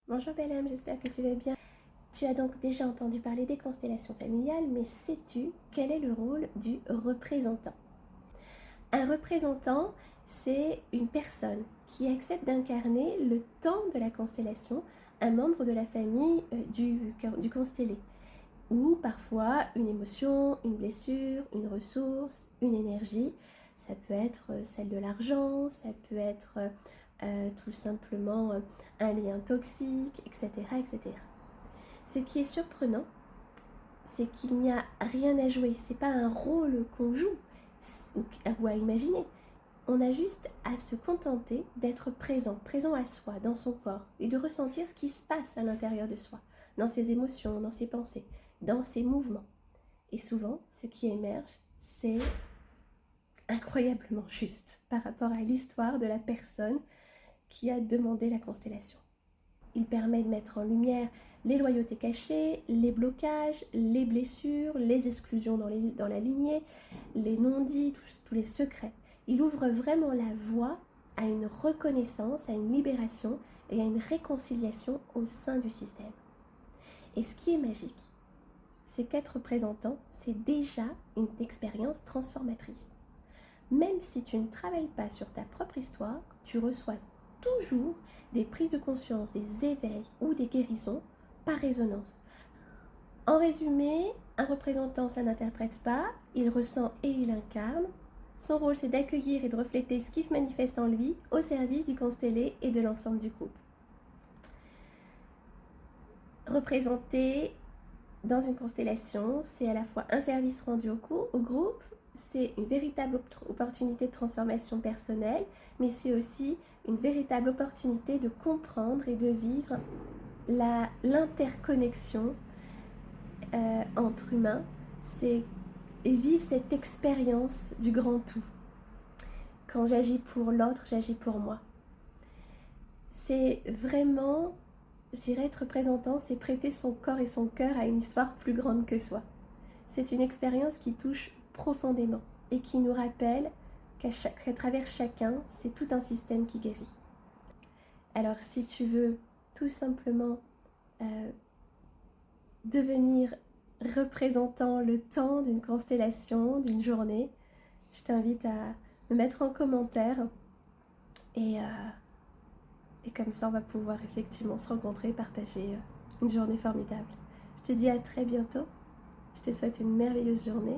Bonjour Belém, j'espère que tu vas bien. Tu as donc déjà entendu parler des constellations familiales, mais sais-tu quel est le rôle du représentant? Un représentant, c'est une personne qui accepte d'incarner le temps de la constellation, un membre de la famille du constellé, ou parfois une émotion, une blessure, une ressource, une énergie. Ça peut être celle de l'argent, ça peut être tout simplement un lien toxique, etc., etc. Ce qui est surprenant, c'est qu'il n'y a rien à jouer. C'est pas un rôle qu'on joue ou à imaginer. On a juste à se contenter d'être présent, présent à soi, dans son corps, et de ressentir ce qui se passe à l'intérieur de soi, dans ses émotions, dans ses pensées, dans ses mouvements. Et souvent, ce qui émerge, c'est incroyablement juste par rapport à l'histoire de la personne qui a demandé la constellation. Il permet de mettre en lumière les loyautés cachées, les blocages, les blessures, les exclusions dans la lignée, les non-dits, tous les secrets. Il ouvre vraiment la voie à une reconnaissance, à une libération et à une réconciliation au sein du système. Et ce qui est magique, c'est qu'être représentant, c'est déjà une expérience transformatrice. Même si tu ne travailles pas sur ta propre histoire, tu reçois toujours des prises de conscience, des éveils ou des guérisons par résonance. En résumé, un représentant, ça n'interprète pas, il ressent et il incarne. Son rôle, c'est d'accueillir et de refléter ce qui se manifeste en lui au service du constellé et de l'ensemble du couple. Représenter dans une constellation, c'est à la fois un service rendu au groupe, c'est une véritable opportunité de transformation personnelle, mais c'est aussi une véritable opportunité de comprendre et de vivre l'interconnexion entre humains, c'est vivre cette expérience du grand tout. Quand j'agis pour l'autre, j'agis pour moi. C'est vraiment, je dirais, être représentant, c'est prêter son corps et son cœur à une histoire plus grande que soi. C'est une expérience qui touche profondément et qui nous rappelle qu'à travers chacun, c'est tout un système qui guérit. Alors si tu veux tout simplement devenir représentant le temps d'une constellation, d'une journée, je t'invite à me mettre en commentaire et comme ça on va pouvoir effectivement se rencontrer et partager une journée formidable. Je te dis à très bientôt, je te souhaite une merveilleuse journée.